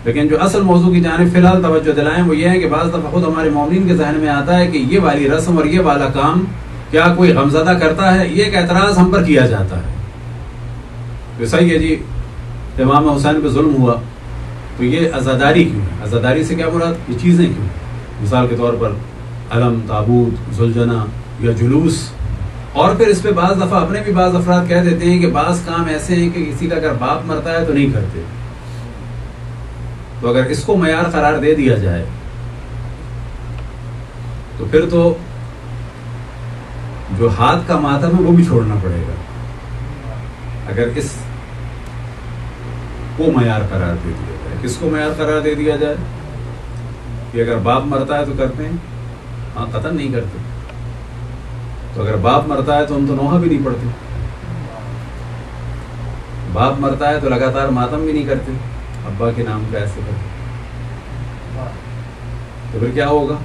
لیکن جو اصل موضوع کی جانب فی الحال توجہ دلائیں وہ یہ ہے کہ بعض دفعہ خود ہمارے مومنین کے ذہن میں آتا ہے کہ یہ والی رسم اور یہ والا کام کیا کوئی غمزدہ کرتا ہے، یہ ایک اعتراض ہم پر کیا جاتا ہے کہ صحیح ہے جی امام حسین پہ ظلم ہوا تو یہ عزاداری کیوں ہے؟ عزاداری سے کیا مراد؟ یہ چیزیں کیوں؟ مثال کے طور پر علم، تابوت، زلجنہ یا جلوس. اور پھر اس پہ بعض دفعہ اپنے بھی بعض افراد کہہ دیتے ہیں کہ بعض کام ایسے ہیں کہ کسی کا اگر باپ مرتا ہے تو نہیں کرتے. تو اگر اس کو معیار قرار دے دیا جائے تو پھر تو جو ہاتھ کا ماتم ہے وہ بھی چھوڑنا پڑے گا اگر اس کو معیار قرار دے دیا جائے. کس کو معیار قرار دے دیا جائے کہ اگر باپ مرتا ہے تو کرتے ہیں؟ ہاں قطعاً نہیں کرتے. تو اگر باپ مرتا ہے تو ہم تو نوحہ بھی نہیں پڑھتے. باپ مرتا ہے تو لگاتار ماتم بھی نہیں کرتے ابا کے نام کا ایسے کرتے. تو پھر کیا ہوگا؟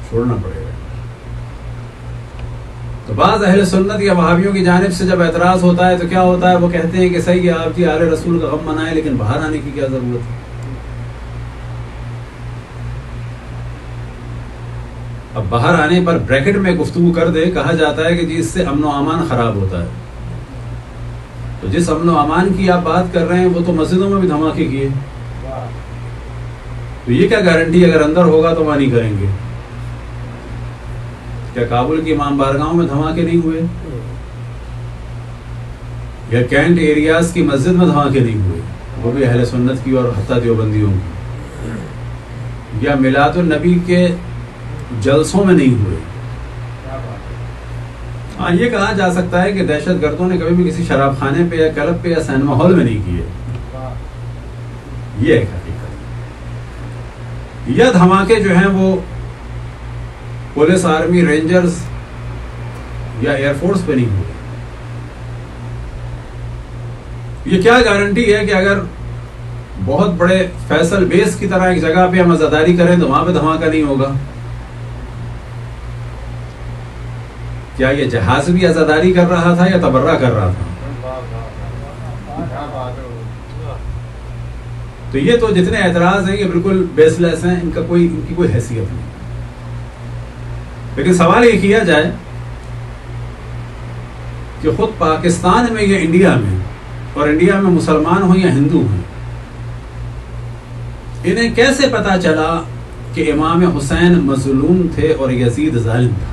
چھوڑنا پڑے گا. تو بعض اہل سنت یا وہابیوں کی جانب سے جب اعتراض ہوتا ہے تو کیا ہوتا ہے؟ وہ کہتے ہیں کہ صحیح ہے آپ جی آل رسول کا غم منائیں لیکن باہر آنے کی کیا ضرورت ہے؟ اب باہر آنے پر بریکٹ میں گفتگو کر دے، کہا جاتا ہے کہ جی اس سے امن و امان خراب ہوتا ہے. تو جس امن و امان کی آپ بات کر رہے ہیں وہ تو مسجدوں میں بھی دھماکے کیے. تو یہ کیا گارنٹی اگر اندر ہوگا تو وہاں نہیں کریں گے؟ کیا کابل کی امام بارگاہوں میں دھماکے نہیں ہوئے؟ یا کینٹ ایریاز کی مسجد میں دھماکے نہیں ہوئے؟ وہ بھی اہل سنت کی اور حتی دیوبندیوں کی. یا میلاد النبی کے جلسوں میں نہیں ہوئے؟ ہاں یہ کہا جا سکتا ہے کہ دہشت گردوں نے کبھی بھی کسی شراب خانے پہ یا کلب پہ یا سینما ہال میں نہیں کیے. یہ ایک حقیقت. یا دھماکے جو ہیں وہ پولیس، آرمی، رینجرز یا ایئر فورس پہ نہیں ہوئے. یہ کیا گارنٹی ہے کہ اگر بہت بڑے فیصل بیس کی طرح ایک جگہ پہ ہم عزاداری کریں تو وہاں پہ دھماکہ نہیں ہوگا؟ کیا یہ جہاز بھی عزاداری کر رہا تھا یا تبرہ کر رہا تھا؟ تو یہ تو جتنے اعتراض ہیں یہ بالکل بیس لیس ہیں، ان کی کوئی حیثیت نہیں. لیکن سوال یہ کیا جائے کہ خود پاکستان میں یا انڈیا میں، اور انڈیا میں مسلمان ہوں یا ہندو ہوں، انہیں کیسے پتا چلا کہ امام حسین مظلوم تھے اور یزید ظالم تھا؟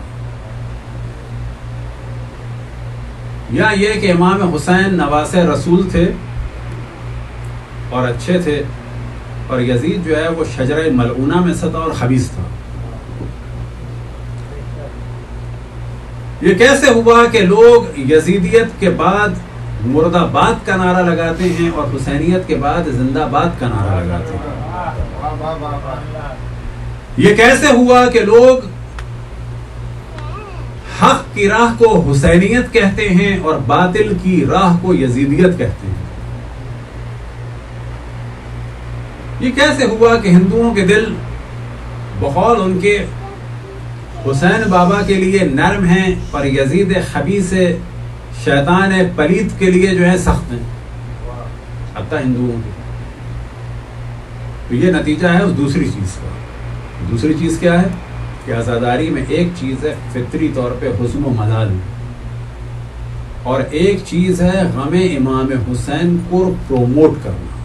یا یہ کہ امام حسین نواسے رسول تھے اور اچھے تھے اور یزید جو ہے وہ شجرہ ملعونہ میں سے تھا اور خبیث تھا؟ یہ کیسے ہوا کہ لوگ یزیدیت کے بعد مرد آباد کا نعرہ لگاتے ہیں اور حسینیت کے بعد زندہ باد کا نعرہ لگاتے ہیں؟ یہ کیسے ہوا کہ لوگ حق کی راہ کو حسینیت کہتے ہیں اور باطل کی راہ کو یزیدیت کہتے ہیں؟ یہ کیسے ہوا کہ ہندوؤں کے دل بقول ان کے حسین بابا کے لیے نرم ہیں اور یزید خبیث شیطان پلید کے لیے جو ہے سخت ہیں، حتی ہندوؤں کے؟ تو یہ نتیجہ ہے اس دوسری چیز کا. دوسری چیز کیا ہے کہ عزاداری میں ایک چیز ہے فطری طور پہ حزن و ملال، اور ایک چیز ہے غم امام حسین کو پروموٹ کرنا.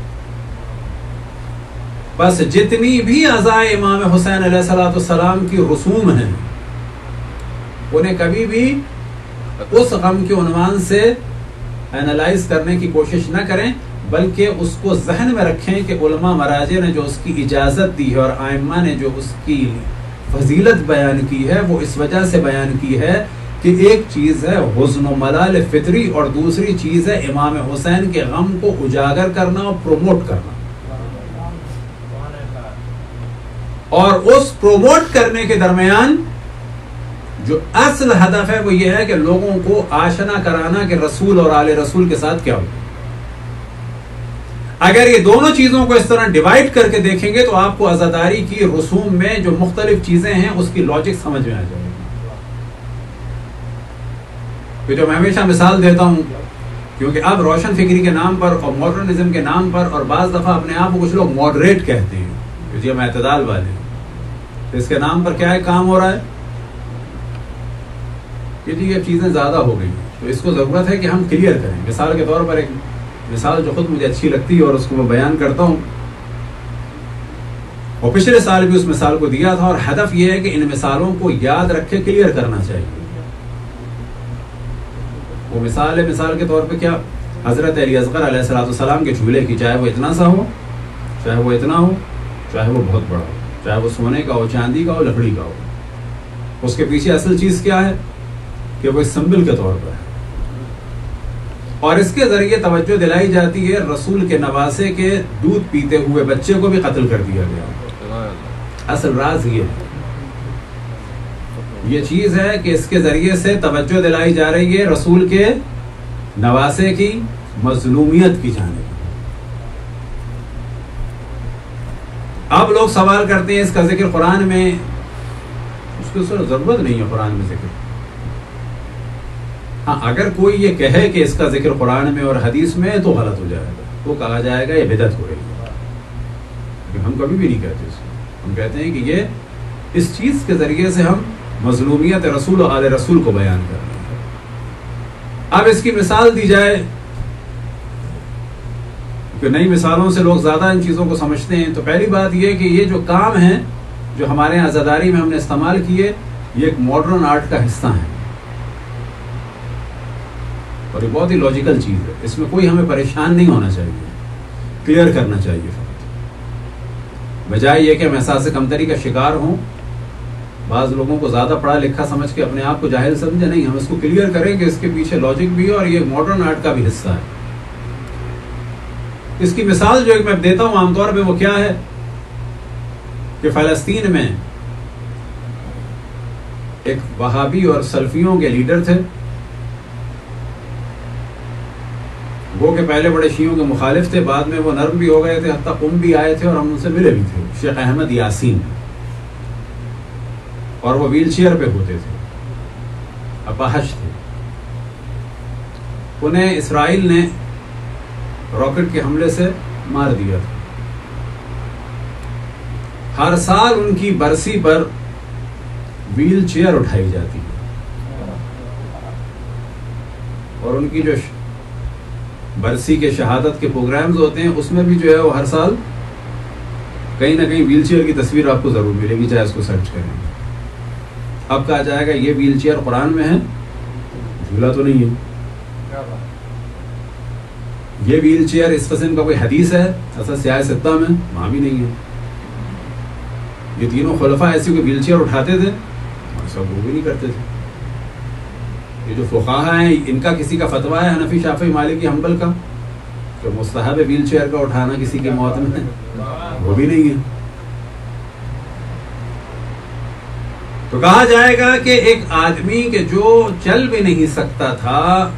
بس جتنی بھی عزائے امام حسین علیہ السلام کی رسوم ہیں انہیں کبھی بھی اس غم کے عنوان سے اینالائز کرنے کی کوشش نہ کریں، بلکہ اس کو ذہن میں رکھیں کہ علماء مراجع نے جو اس کی اجازت دی ہے اور ائمہ نے جو اس کی فضیلت بیان کی ہے وہ اس وجہ سے بیان کی ہے کہ ایک چیز ہے حزن و ملال فطری اور دوسری چیز ہے امام حسین کے غم کو اجاگر کرنا اور پروموٹ کرنا. اور اس پروموٹ کرنے کے درمیان جو اصل ہدف ہے وہ یہ ہے کہ لوگوں کو آشنا کرانا کہ رسول اور آل رسول کے ساتھ کیا ہو. اگر یہ دونوں چیزوں کو اس طرح ڈیوائیڈ کر کے دیکھیں گے تو آپ کو عزاداری کی رسوم میں جو مختلف چیزیں ہیں اس کی لاجک سمجھ میں آ جائے گی. کہ جو میں ہمیشہ مثال دیتا ہوں کیونکہ اب روشن فکری کے نام پر اور ماڈرنزم کے نام پر اور بعض دفعہ اپنے آپ کو کچھ لوگ ماڈریٹ کہتے ہیں کہ جی ہم اعتدال والے ہیں، تو اس کے نام پر کیا ہے کام ہو رہا ہے کہ جی یہ چیزیں زیادہ ہو گئی. تو اس کو ضرورت ہے کہ ہم کلیئر کریں. مثال کے طور پر ایک مثال جو خود مجھے اچھی لگتی ہے اور اس کو میں بیان کرتا ہوں، اور پچھلے سال بھی اس مثال کو دیا تھا، اور ہدف یہ ہے کہ ان مثالوں کو یاد رکھ کے کلیئر کرنا چاہیے. وہ مثال ہے، مثال کے طور پہ کیا، حضرت علی اصغر علیہ السلام کے چولہے کی، چاہے وہ اتنا سا ہو، چاہے وہ اتنا ہو، چاہے وہ بہت بڑا ہو، چاہے وہ سونے کا ہو، چاندی کا ہو، لکڑی کا ہو، اس کے پیچھے اصل چیز کیا ہے کہ وہ سمبل کے طور پر ہے. اور اس کے ذریعے توجہ دلائی جاتی ہے رسول کے نواسے کے دودھ پیتے ہوئے بچے کو بھی قتل کر دیا گیا. اصل راز یہ ہے، یہ چیز ہے کہ اس کے ذریعے سے توجہ دلائی جا رہی ہے رسول کے نواسے کی مظلومیت کی جانب. اب لوگ سوال کرتے ہیں اس کا ذکر قرآن میں، اس کی ضرورت نہیں ہے قرآن میں ذکر. ہاں اگر کوئی یہ کہے کہ اس کا ذکر قرآن میں اور حدیث میں تو غلط ہو جائے گا، تو کہا جائے گا یہ بدعت ہو رہی ہے. لیکن ہم کبھی بھی نہیں کہتے اس کو. ہم کہتے ہیں کہ یہ اس چیز کے ذریعے سے ہم مظلومیت رسول و آل رسول کو بیان کر رہے ہیں. اب اس کی مثال دی جائے کہ نئی مثالوں سے لوگ زیادہ ان چیزوں کو سمجھتے ہیں. تو پہلی بات یہ کہ یہ جو کام ہیں جو ہمارے یہاں عزاداری میں ہم نے استعمال کیے، یہ ایک ماڈرن آرٹ کا حصہ ہے، اور یہ بہت ہی لاجیکل چیز ہے. اس میں کوئی ہمیں پریشان نہیں ہونا چاہیے، کلیئر کرنا چاہیے فقط، بجائے یہ کہ ہم احساس کمتری کا شکار ہوں، بعض لوگوں کو زیادہ پڑھا لکھا سمجھ کے اپنے آپ کو جاہل سمجھے. نہیں، ہم اس کو کلیئر کریں کہ اس کے پیچھے لاجک بھی ہے اور یہ ماڈرن آرٹ کا بھی حصہ ہے. اس کی مثال جو ایک میں دیتا ہوں عام طور پہ وہ کیا ہے کہ فلسطین میں ایک وہابی اور سلفیوں کے لیڈر تھے، وہ کہ پہلے بڑے شیعوں کے مخالف تھے، بعد میں وہ نرم بھی ہو گئے تھے، حتیٰ قم بھی آئے تھے اور ہم ان سے ملے بھی تھے. شیخ احمد یاسین، اور وہ ویل چیئر پہ ہوتے تھے، اپاہج تھے. انہیں اسرائیل نے راکٹ کے حملے سے مار دیا تھا. ہر سال ان کی برسی پر ویل چیئر اٹھائی جاتی ہے، اور ان کی جو برسی کے شہادت کے پروگرامز ہوتے ہیں اس میں بھی جو ہے وہ ہر سال کہیں نہ کہیں ویل چیئر کی تصویر آپ کو ضرور ملے گی، چاہے اس کو سرچ کریں. اب کہا جائے گا یہ ویل چیئر قرآن میں ہے، جھولا تو نہیں ہے. یہ ویل چیئر اس قسم کا کوئی حدیث ہے اصل سیاہ ستہ میں؟ وہاں بھی نہیں ہے. یہ تینوں خلفاء ایسی کوئی ویل چیئر اٹھاتے تھے؟ ایسا وہ بھی نہیں کرتے تھے. یہ جو فقہاء ہیں ان کا کسی کا فتویٰ ہے حنفی شافعی مالکی حنبل کا کہ مستحب ویل چیئر کا اٹھانا کسی کی موت میں؟ وہ بھی نہیں ہے. تو کہا جائے گا کہ ایک آدمی کہ جو چل بھی نہیں سکتا تھا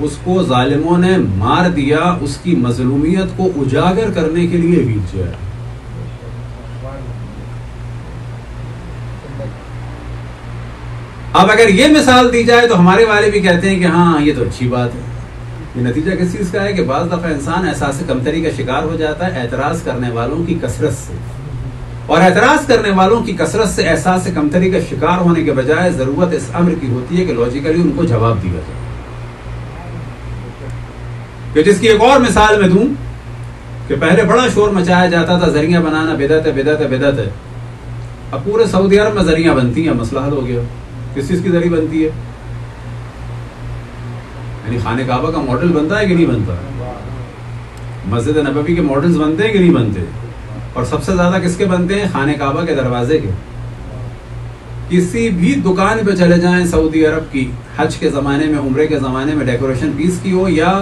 اس کو ظالموں نے مار دیا، اس کی مظلومیت کو اجاگر کرنے کے لیے ویل چیئر. اب اگر یہ مثال دی جائے تو ہمارے والے بھی کہتے ہیں کہ ہاں یہ تو اچھی بات ہے. یہ نتیجہ کس چیز کا ہے کہ بعض دفعہ انسان احساس کمتری کا شکار ہو جاتا ہے اعتراض کرنے والوں کی کثرت سے، اور اعتراض کرنے والوں کی کثرت سے احساس کمتری کا شکار ہونے کے بجائے ضرورت اس امر کی ہوتی ہے کہ لاجیکلی ان کو جواب دیا جائے. کہ جس کی ایک اور مثال میں دوں کہ پہلے بڑا شور مچایا جاتا تھا زریاں بنانا بدعت ہے بدعت ہے بدعت ہے. اب پورے سعودی عرب میں زریاں بنتی ہیں، مسئلہ حل ہو گیا. کس چیز کی ذریعہ بنتی ہے؟ یعنی خانہ کعبہ کا ماڈل بنتا ہے کہ نہیں بنتا؟ مسجد نبوی کے ماڈلز بنتے ہیں کہ نہیں بنتے؟ اور سب سے زیادہ کس کے بنتے ہیں؟ خانہ کعبہ کے دروازے کے. کسی بھی دکان پہ چلے جائیں سعودی عرب کی، حج کے زمانے میں، عمرے کے زمانے میں، ڈیکوریشن پیس کی ہو یا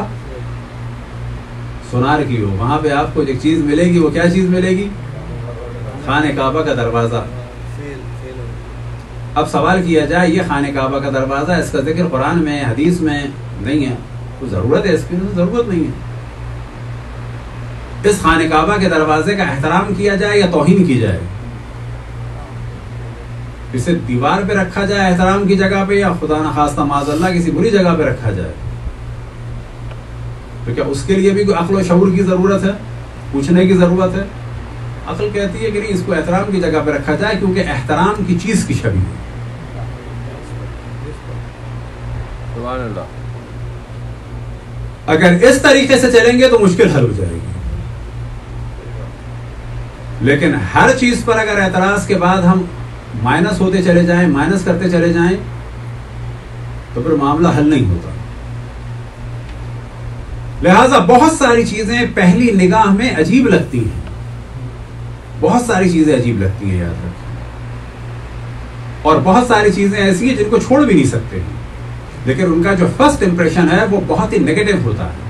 سونار کی ہو، وہاں پہ آپ کو ایک چیز ملے گی. وہ کیا چیز ملے گی؟ خانہ کعبہ کا دروازہ. اب سوال کیا جائے یہ خانہ کعبہ کا دروازہ، اس کا ذکر قرآن میں حدیث میں نہیں ہے، تو ضرورت ہے اس کی؟ ضرورت نہیں ہے. اس خانہ کعبہ کے دروازے کا احترام کیا جائے یا توہین کی جائے؟ اسے دیوار پہ رکھا جائے احترام کی جگہ پہ، یا خدا نخواستہ معاذ اللہ کسی بری جگہ پہ رکھا جائے؟ تو کیا اس کے لیے بھی کوئی عقل و شعور کی ضرورت ہے؟ پوچھنے کی ضرورت ہے؟ عقل کہتی ہے کہ نہیں، اس کو احترام کی جگہ پہ رکھا جائے، کیونکہ احترام کی چیز کی شبیہ ہے۔ سبحان اللہ۔ اگر اس طریقے سے چلیں گے تو مشکل حل ہو جائے گی، لیکن ہر چیز پر اگر اعتراض کے بعد ہم مائنس ہوتے چلے جائیں، مائنس کرتے چلے جائیں، تو پھر معاملہ حل نہیں ہوتا۔ لہذا بہت ساری چیزیں پہلی نگاہ میں عجیب لگتی ہیں، بہت ساری چیزیں عجیب لگتی ہیں، یاد رکھیں، اور بہت ساری چیزیں ایسی ہیں جن کو چھوڑ بھی نہیں سکتے ہیں، لیکن ان کا جو فرسٹ امپریشن ہے وہ بہت ہی نیگیٹو ہوتا ہے،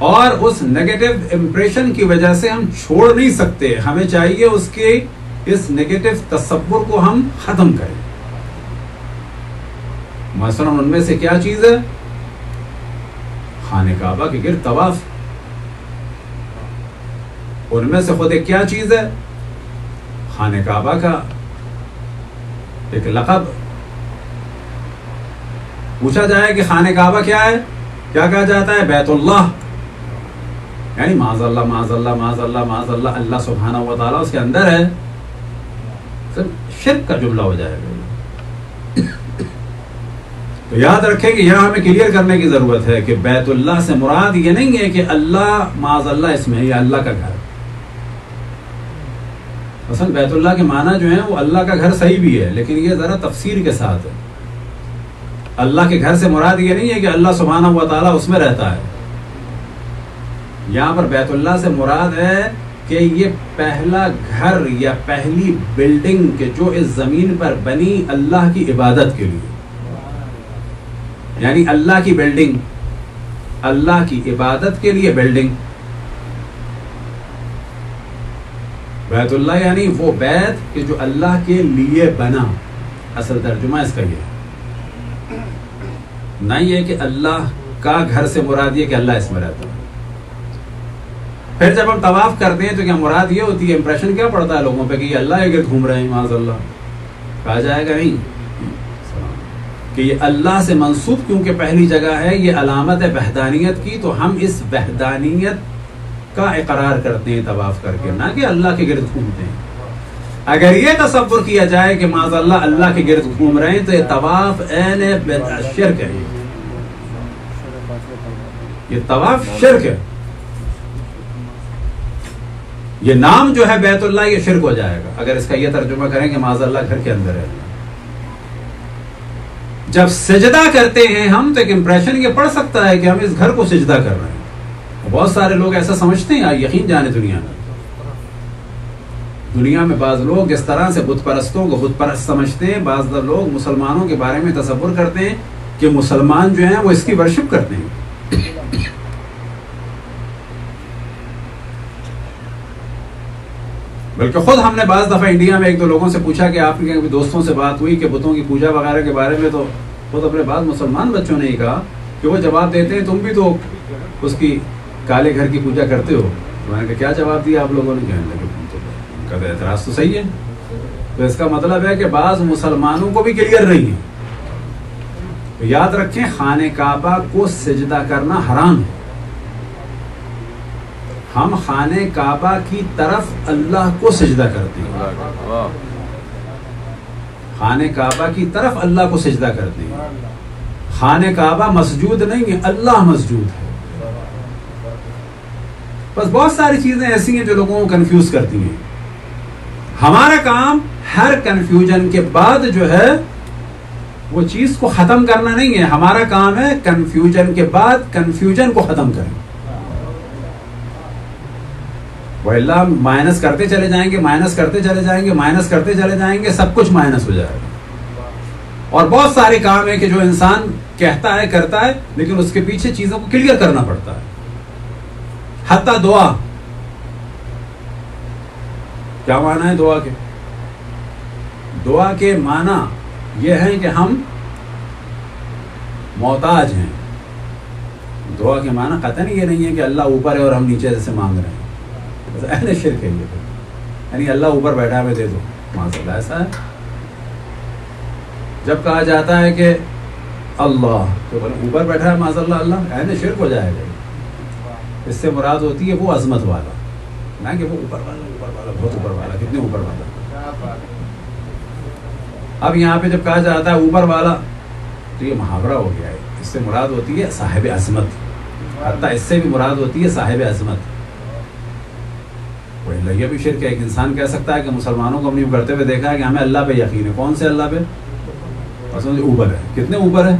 اور اس نیگیٹو امپریشن کی وجہ سے ہم چھوڑ نہیں سکتے۔ ہمیں چاہیے اس کے اس نیگیٹو تصور کو ہم ختم کریں۔ مثلا ان میں سے کیا چیز ہے؟ خانہ کعبہ کے گرد طواف۔ ان میں سے خود ایک کیا چیز ہے؟ خانہ کعبہ کا ایک لقب۔ پوچھا جائے کہ خانہ کعبہ کیا ہے، کیا کہا جاتا ہے؟ بیت اللہ، یعنی معاذ اللہ معاذ اللہ معاذ اللہ معاذ اللہ، اللہ سبحانہ و تعالیٰ اس کے اندر ہے، شرک کا جملہ ہو جائے گا۔ تو یاد رکھیں کہ یہاں ہمیں کلیئر کرنے کی ضرورت ہے کہ بیت اللہ سے مراد یہ نہیں ہے کہ اللہ معاذ اللہ اس میں ہے، یا اللہ کا گھر۔ اصل بیت اللہ کے معنی جو ہیں وہ اللہ کا گھر صحیح بھی ہے، لیکن یہ ذرا تفسیر کے ساتھ ہے۔ اللہ کے گھر سے مراد یہ نہیں ہے کہ اللہ سبحانہ و تعالیٰ اس میں رہتا ہے۔ یہاں پر بیت اللہ سے مراد ہے کہ یہ پہلا گھر یا پہلی بلڈنگ کہ جو اس زمین پر بنی اللہ کی عبادت کے لیے، یعنی اللہ کی بلڈنگ، اللہ کی عبادت کے لیے بلڈنگ۔ بیت اللہ یعنی وہ بیت کہ جو اللہ کے لیے بنا، اصل ترجمہ اس کا یہ ہے، نہ یہ کہ اللہ کا گھر سے مراد یہ کہ اللہ اس میں رہتا ہے۔ پھر جب ہم طواف کرتے ہیں تو کیا مراد یہ ہوتی ہے، امپریشن کیا پڑتا ہے لوگوں پہ کہ یہ اللہ کے گرد گھوم رہے ہیں؟ معاذ اللہ، کہا جائے گا نہیں کہ یہ اللہ سے منسوب، کیونکہ پہلی جگہ ہے یہ علامت ہے وحدانیت کی، تو ہم اس وحدانیت کا اقرار کرتے ہیں طواف کر کے، نہ کہ اللہ کے گرد گھومتے ہیں۔ اگر یہ تصور کیا جائے کہ معاذ اللہ کے گرد گھوم رہے ہیں تو یہ طواف عین شرک ہے، یہ طواف شرک ہے۔ یہ نام جو ہے بیت اللہ یہ شرک ہو جائے گا اگر اس کا یہ ترجمہ کریں کہ معاذ اللہ گھر کے اندر ہے۔ جب سجدہ کرتے ہیں ہم تو ایک امپریشن یہ پڑ سکتا ہے کہ ہم اس گھر کو سجدہ کر رہے ہیں، بہت سارے لوگ ایسا سمجھتے ہیں، یقین جانے دنیا میں بعض لوگ اس طرح سے بت پرستوں کو بت پرست سمجھتے ہیں، بعض لوگ مسلمانوں کے بارے میں تصور کرتے ہیں کہ مسلمان جو ہیں وہ اس کی ورشپ کرتے ہیں۔ بلکہ خود ہم نے بعض دفعہ انڈیا میں ایک دو لوگوں سے پوچھا کہ آپ کے دوستوں سے بات ہوئی کہ بتوں کی پوجا وغیرہ کے بارے میں، تو خود اپنے بعض مسلمان بچوں نے ہی کہا کہ وہ جواب دیتے ہیں تم بھی تو اس کی کالے گھر کی پوجا کرتے ہو۔ میں نے کہا کیا جواب دیا آپ لوگوں نے؟ کہنے لگے ان کا اعتراض تو صحیح ہے۔ تو اس کا مطلب ہے کہ بعض مسلمانوں کو بھی کلیئر نہیں ہے۔ تو یاد رکھیں خانہ کعبہ کو سجدہ کرنا حرام ہے۔ ہم خانہ کعبہ کی طرف اللہ کو سجدہ کرتے ہیں، خانہ کعبہ کی طرف اللہ کو سجدہ کرتے ہیں۔ خانہ کعبہ مسجود نہیں ہے، اللہ مسجود ہے۔ بس بہت ساری چیزیں ایسی ہیں جو لوگوں کو کنفیوز کرتی ہیں۔ ہمارا کام ہر کنفیوژن کے بعد جو ہے وہ چیز کو ختم کرنا نہیں ہے، ہمارا کام ہے کنفیوژن کے بعد کنفیوژن کو ختم کرنا۔ وہ اللہ مائنس کرتے چلے جائیں گے، مائنس کرتے چلے جائیں گے، مائنس کرتے چلے جائیں گے، سب کچھ مائنس ہو جائے گا۔ اور بہت سارے کام ہیں کہ جو انسان کہتا ہے کرتا ہے، لیکن اس کے پیچھے چیزوں کو کلیئر کرنا پڑتا ہے۔ حتیٰ دعا، کیا معنی ہے دعا کے؟ دعا کے معنی یہ ہے کہ ہم محتاج ہیں۔ دعا کے معنی قطعاً یہ نہیں ہے کہ اللہ اوپر ہے اور ہم نیچے سے مانگ رہے ہیں، اہل شرک ہے یہ، یعنی اللہ اوپر بیٹھا ہے دے دو، ایسا ہے۔ جب کہا جاتا ہے کہ اللہ تو بولے اوپر بیٹھا ہے معاذ اللہ، اللہ عین شرک ہو جائے گا. اس سے مراد ہوتی ہے وہ عظمت والا، نہ کہ وہ اوپر والا بہت اوپر والا. کتنے اوپر والا؟ اب یہاں پہ جب کہا جاتا ہے اوپر والا تو یہ محاورہ ہو گیا ہے. اس سے مراد ہوتی ہے صاحب عظمت، حتیٰ اس سے بھی مراد ہوتی ہے صاحب عظمت. یہ بھی شرک ہے. ایک انسان کہہ سکتا ہے کہ مسلمانوں کو ہم نے کرتے ہوئے دیکھا ہے کہ ہمیں اللہ پہ یقین ہے. کون سے اللہ پہ؟ اوپر ہے. کتنے اوپر ہے؟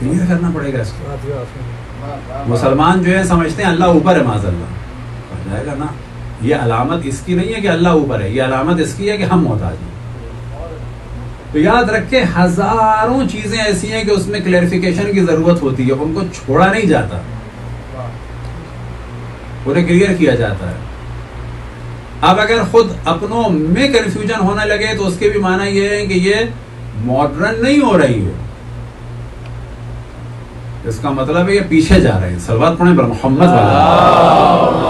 کلیئر کرنا پڑے گا اس کو. مسلمان جو ہے سمجھتے ہیں اللہ اوپر ہے، معاذ اللہ جائے گا نا. یہ علامت اس کی نہیں ہے کہ اللہ اوپر ہے، یہ علامت اس کی ہے کہ ہم محتاج ہیں. تو یاد رکھے ہزاروں چیزیں ایسی ہیں کہ اس میں کلیئرفیکیشن کی ضرورت ہوتی ہے، ان کو چھوڑا نہیں جاتا، انہیں کلیئر کیا جاتا ہے. اب اگر خود اپنوں میں کنفیوژن ہونے لگے تو اس کے بھی معنی یہ ہے کہ یہ ماڈرن نہیں ہو رہی ہے. اس کا مطلب ہے یہ پیچھے جا رہے ہیں. صلوات پڑھیں پر محمد والا.